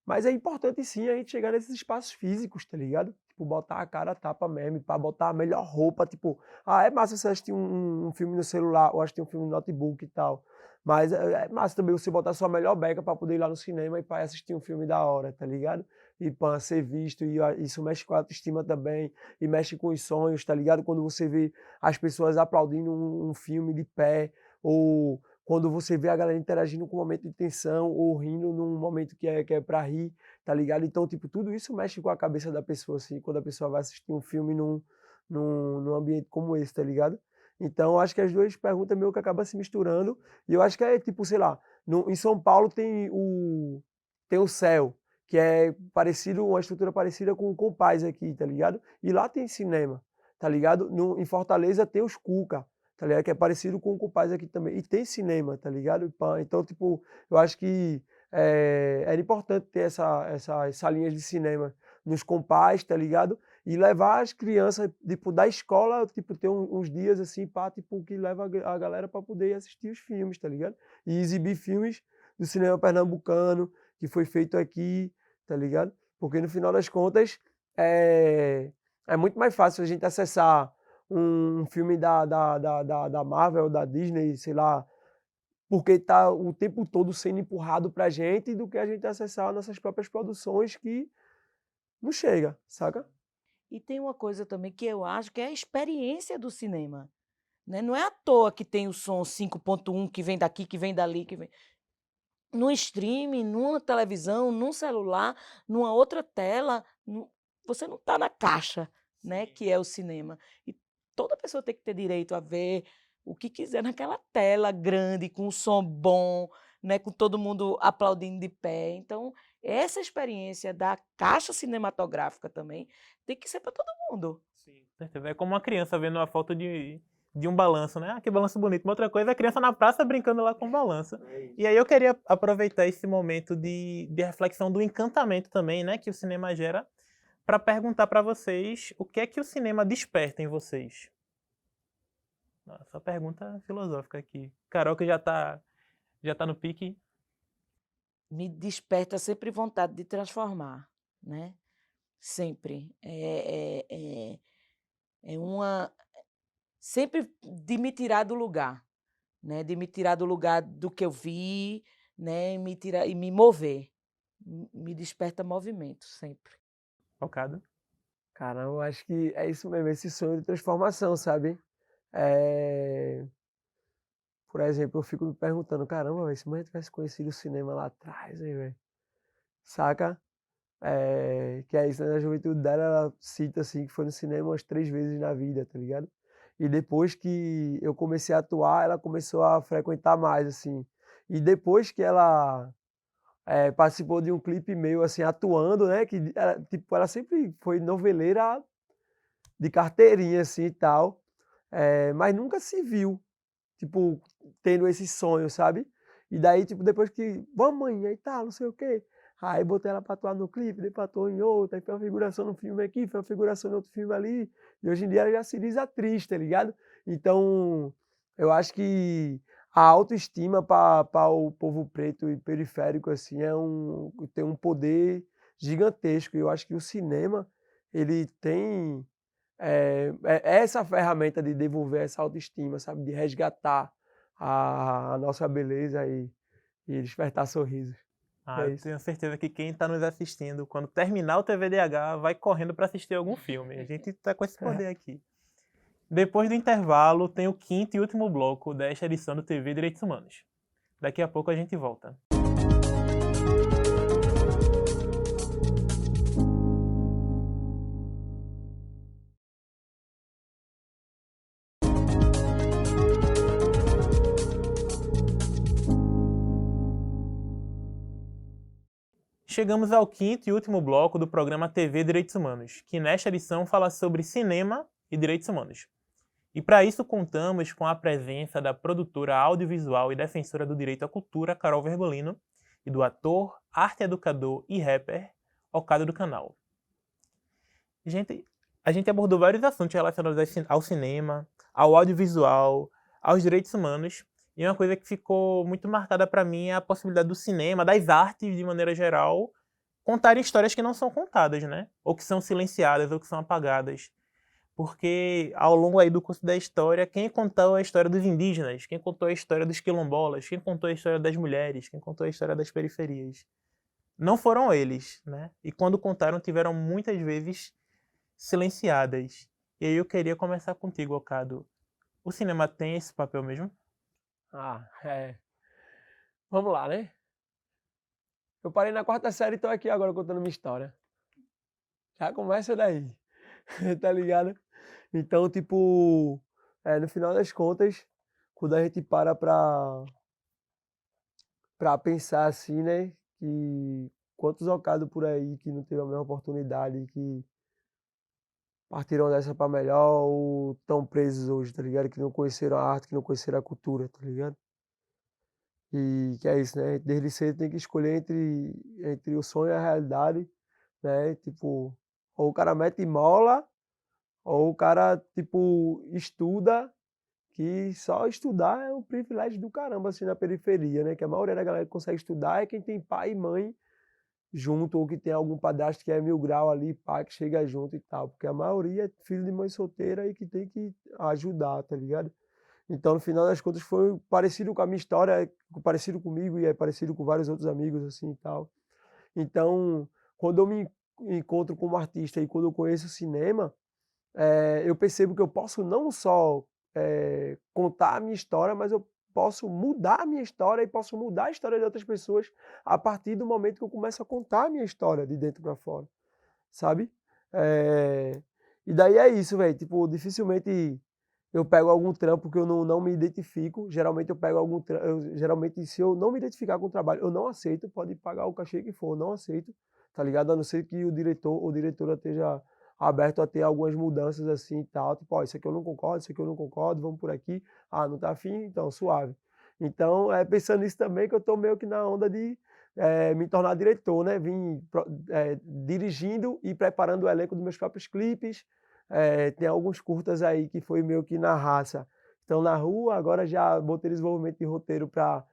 Mas é importante, sim, a gente chegar nesses espaços físicos, tá ligado? Tipo, botar a cara a tapa mesmo, pra botar a melhor roupa, tipo... é massa você assistir um filme no celular, ou assistir um filme no notebook e tal. Mas é massa também você botar sua melhor beca pra poder ir lá no cinema e pra assistir um filme da hora, tá ligado? E pra ser visto, e isso mexe com a autoestima também, e mexe com os sonhos, tá ligado? Quando você vê as pessoas aplaudindo um filme de pé, ou... quando você vê a galera interagindo com um momento de tensão ou rindo num momento que é pra rir, tá ligado? Então, tipo, tudo isso mexe com a cabeça da pessoa, assim, quando a pessoa vai assistir um filme num ambiente como esse, tá ligado? Então, acho que as duas perguntas meio que acabam se misturando, e eu acho que tipo, sei lá, em São Paulo tem o céu, que é parecido, uma estrutura parecida com o Compaz aqui, tá ligado? E lá tem cinema, tá ligado? Em Fortaleza tem os Cuca, tá ligado? Que é parecido com o Compaz aqui também. E tem cinema, tá ligado? Então, tipo, eu acho que era importante ter essa linha de cinema nos Compaz, tá ligado? E levar as crianças, tipo, da escola, tipo, ter uns dias assim, pá, tipo, que leva a galera para poder assistir os filmes, tá ligado? E exibir filmes do cinema pernambucano, que foi feito aqui, tá ligado? Porque no final das contas, é muito mais fácil a gente acessar um filme da Marvel, da Disney, sei lá, porque tá o tempo todo sendo empurrado pra gente, do que a gente acessar nossas próprias produções que não chega, saca? E tem uma coisa também que eu acho que é a experiência do cinema, né? Não é à toa que tem o som 5.1 que vem daqui, que vem dali, que vem no streaming, numa televisão, num celular, numa outra tela, você não está na caixa, né, que é o cinema. E toda pessoa tem que ter direito a ver o que quiser naquela tela grande, com um som bom, né, com todo mundo aplaudindo de pé. Então, essa experiência da caixa cinematográfica também tem que ser para todo mundo. Sim, com certeza. É como uma criança vendo uma foto de um balanço, né? Ah, que balanço bonito. Uma outra coisa é a criança na praça brincando lá com o balanço. E aí eu queria aproveitar esse momento de reflexão do encantamento também, né? Que o cinema gera, para perguntar para vocês o que é que o cinema desperta em vocês. Nossa, pergunta filosófica aqui. Carol, que já tá no pique. Me desperta sempre vontade de transformar, né? Sempre. É uma... Sempre de me tirar do lugar, né? De me tirar do lugar do que eu vi, né? E me mover. Me desperta movimento, sempre. Focado? Cara, eu acho que é isso mesmo, esse sonho de transformação, sabe? Por exemplo, eu fico me perguntando, caramba, véio, se a mãe tivesse conhecido o cinema lá atrás, hein, velho? Saca? Que é isso, né? Na juventude dela, ela cita assim, que foi no cinema umas 3 vezes na vida, tá ligado? E depois que eu comecei a atuar, ela começou a frequentar mais, assim. E depois que ela participou de um clipe meu, assim, atuando, né? Que tipo, ela sempre foi noveleira de carteirinha, assim, e tal. Mas nunca se viu, tipo, tendo esse sonho, sabe? E daí, tipo, depois que, vamos, mãe, aí tá, não sei o quê. Aí botei ela pra atuar no clipe, depois atuou em outro, aí foi uma figuração no filme aqui, foi uma figuração em outro filme ali. E hoje em dia ela já se diz atriz, tá ligado? Então, eu acho que a autoestima para o povo preto e periférico, assim, tem um poder gigantesco. E eu acho que o cinema, ele tem essa ferramenta de devolver essa autoestima, sabe? De resgatar a nossa beleza e despertar sorrisos. Eu tenho certeza que quem está nos assistindo, quando terminar o TVDH, vai correndo para assistir algum filme. A gente está com esse poder aqui. Depois do intervalo, tem o 5º e último bloco desta edição do TV Direitos Humanos. Daqui a pouco a gente volta. Chegamos ao 5º e último bloco do programa TV Direitos Humanos, que nesta edição fala sobre cinema e direitos humanos. E para isso contamos com a presença da produtora audiovisual e defensora do direito à cultura, Carol Vergolino, e do ator, arte educador e rapper, Ocado do Canal. A gente abordou vários assuntos relacionados ao cinema, ao audiovisual, aos direitos humanos. E uma coisa que ficou muito marcada para mim é a possibilidade do cinema, das artes de maneira geral, contarem histórias que não são contadas, né? Ou que são silenciadas, ou que são apagadas. Porque ao longo aí do curso da história, quem contou a história dos indígenas, quem contou a história dos quilombolas, quem contou a história das mulheres, quem contou a história das periferias, não foram eles, né? E quando contaram, tiveram muitas vezes silenciadas. E aí eu queria começar contigo, Ocado. O cinema tem esse papel mesmo? Vamos lá, né? Eu parei na 4ª série e tô aqui agora contando minha história. Já começa daí, tá ligado? Então, tipo, no final das contas, quando a gente para pra pensar assim, né? Que quantos Ocado por aí que não teve a mesma oportunidade, que partiram dessa para melhor ou estão presos hoje, tá ligado? Que não conheceram a arte, que não conheceram a cultura, tá ligado? E que é isso, né? Desde cedo tem que escolher entre o sonho e a realidade, né? Tipo, ou o cara mete mola, ou o cara, tipo, estuda, que só estudar é um privilégio do caramba, assim, na periferia, né? Que a maioria da galera que consegue estudar é quem tem pai e mãe junto, ou que tem algum padrasto que é 1000 grau ali, pá, que chega junto e tal. Porque a maioria é filho de mãe solteira e que tem que ajudar, tá ligado? Então, no final das contas, foi parecido com a minha história, parecido comigo e é parecido com vários outros amigos, assim, e tal. Então, quando eu me encontro como artista e quando eu conheço o cinema, eu percebo que eu posso não só contar a minha história, mas eu posso mudar a minha história e posso mudar a história de outras pessoas a partir do momento que eu começo a contar a minha história de dentro para fora, sabe? E daí é isso, velho. Tipo, dificilmente eu pego algum trampo que eu não me identifico. Geralmente eu pego algum trampo. Geralmente, se eu não me identificar com o trabalho, eu não aceito. Pode pagar o cachê que for, eu não aceito. Tá ligado? A não ser que o diretor ou diretora esteja aberto a ter algumas mudanças assim e tal. Tipo, ó, isso aqui eu não concordo, isso aqui eu não concordo, vamos por aqui. Ah, não tá afim? Então, suave. Então, pensando nisso também, que eu tô meio que na onda de me tornar diretor, né? Vim dirigindo e preparando o elenco dos meus próprios clipes. Tem alguns curtas aí que foi meio que na raça. Estão na rua, agora já botei desenvolvimento de roteiro para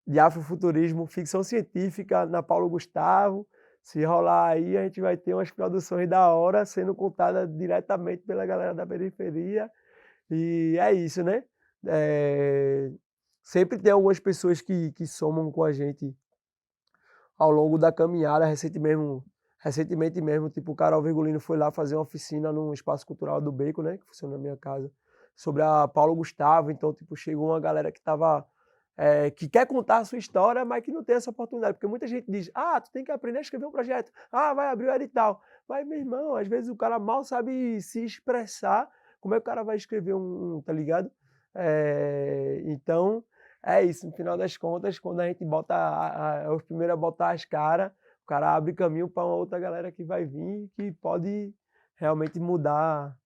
de afrofuturismo, ficção científica na Paulo Gustavo. Se rolar aí, a gente vai ter umas produções da hora sendo contadas diretamente pela galera da periferia. E é isso, né? Sempre tem algumas pessoas que somam com a gente ao longo da caminhada. Recentemente mesmo, tipo, o Carol Virgulino foi lá fazer uma oficina no Espaço Cultural do Beco, né? Que funciona na minha casa, sobre a Paulo Gustavo. Então, tipo, chegou uma galera que quer contar a sua história, mas que não tem essa oportunidade. Porque muita gente diz, tu tem que aprender a escrever um projeto. Vai abrir o edital. Mas, meu irmão, às vezes o cara mal sabe se expressar. Como é que o cara vai escrever tá ligado? Então, é isso. No final das contas, quando a gente é os primeiros a botar as caras, o cara abre caminho para uma outra galera que vai vir, que pode realmente mudar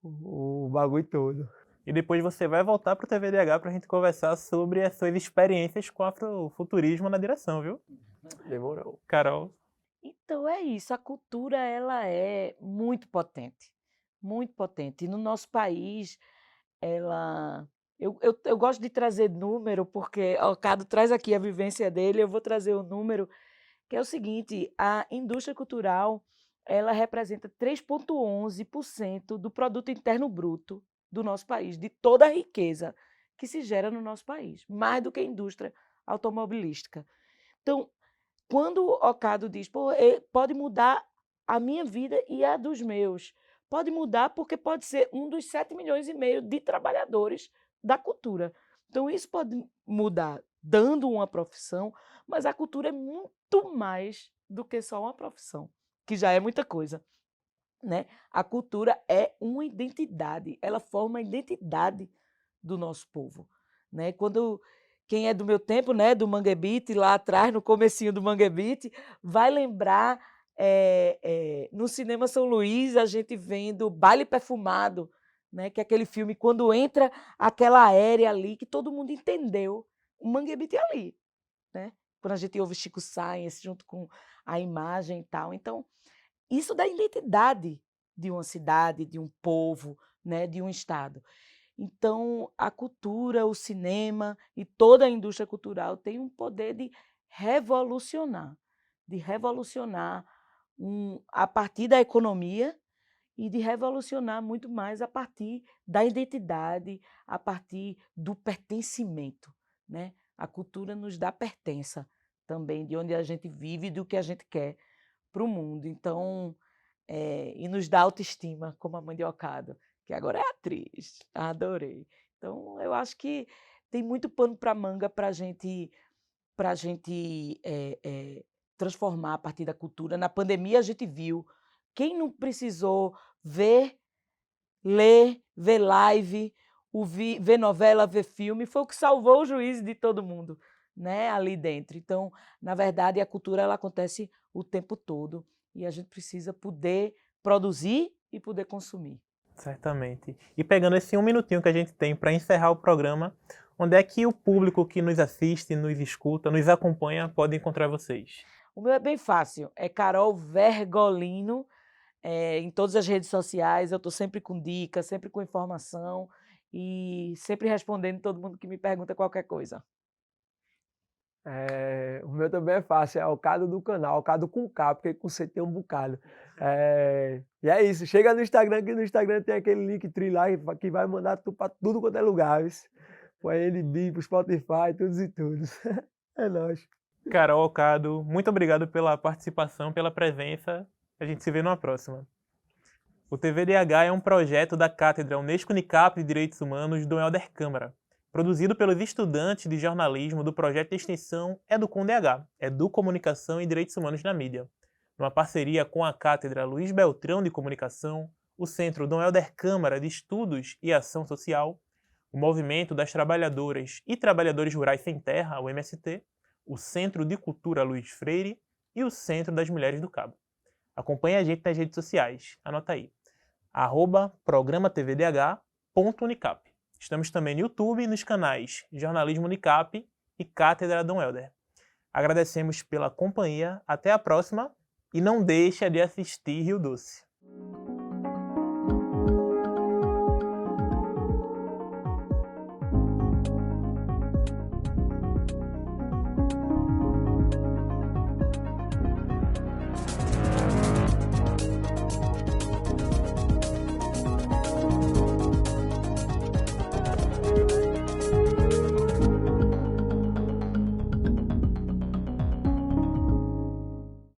o bagulho todo. E depois você vai voltar para o TVDH para a gente conversar sobre as suas experiências com afrofuturismo na direção, viu? Demorou. Carol? Então é isso, a cultura ela é muito potente, muito potente. E no nosso país, eu gosto de trazer número, porque o Cado traz aqui a vivência dele, eu vou trazer o número, que é o seguinte, a indústria cultural ela representa 3,11% do produto interno bruto do nosso país, de toda a riqueza que se gera no nosso país, mais do que a indústria automobilística. Então, quando o Ocado diz, pode mudar a minha vida e a dos meus, pode mudar porque pode ser um dos 7,5 milhões de trabalhadores da cultura. Então, isso pode mudar dando uma profissão, mas a cultura é muito mais do que só uma profissão, que já é muita coisa. Né? A cultura é uma identidade, ela forma a identidade do nosso povo. Né? Quem é do meu tempo, né, do Mangue Beat, lá atrás, no comecinho do Mangue Beat, vai lembrar no Cinema São Luís, a gente vendo Baile Perfumado, né, que é aquele filme, quando entra aquela aérea ali, que todo mundo entendeu, o Mangue Beat é ali. Né? Quando a gente ouve Chico Science junto com a imagem e tal. Então, isso dá identidade de uma cidade, de um povo, né, de um estado. Então, a cultura, o cinema e toda a indústria cultural tem um poder de revolucionar a partir da economia e de revolucionar muito mais a partir da identidade, a partir do pertencimento. Né? A cultura nos dá pertença também de onde a gente vive e do que a gente quer para o mundo. Então, e nos dá autoestima, como a mãe de Ocado, que agora é atriz. Adorei. Então, eu acho que tem muito pano para manga para a gente transformar a partir da cultura. Na pandemia, a gente viu. Quem não precisou ver, ler, ver live, ver novela, ver filme, foi o que salvou o juízo de todo mundo. né, ali dentro. Então, na verdade, a cultura ela acontece o tempo todo e a gente precisa poder produzir e poder consumir. Certamente. E pegando esse 1 minutinho que a gente tem para encerrar o programa, onde é que o público que nos assiste, nos escuta, nos acompanha pode encontrar vocês? O meu é bem fácil, é Carol Vergolino, em todas as redes sociais. Eu estou sempre com dicas, sempre com informação e sempre respondendo todo mundo que me pergunta qualquer coisa. O meu também é fácil, é o Cado do canal, Cado com K, porque com C tem um bocado. E é isso, chega no Instagram, que no Instagram tem aquele Linktree lá que vai mandar tu pra tudo quanto é lugar, viu? Põe NB, pro Spotify, todos e todos. É nóis. Carol, Cado, muito obrigado pela participação, pela presença. A gente se vê numa próxima. O TVDH é um projeto da Cátedra Unesco-Unicap de Direitos Humanos do Helder Câmara, produzido pelos estudantes de jornalismo do projeto de extensão EduComDH, Educomunicação e Direitos Humanos na Mídia, numa parceria com a Cátedra Luiz Beltrão de Comunicação, o Centro Dom Helder Câmara de Estudos e Ação Social, o Movimento das Trabalhadoras e Trabalhadores Rurais Sem Terra, o MST, o Centro de Cultura Luiz Freire e o Centro das Mulheres do Cabo. Acompanhe a gente nas redes sociais, anota aí, @programatvdh.unicap. Estamos também no YouTube e nos canais Jornalismo Unicap e Cátedra Dom Helder. Agradecemos pela companhia, até a próxima e não deixe de assistir Rio Doce.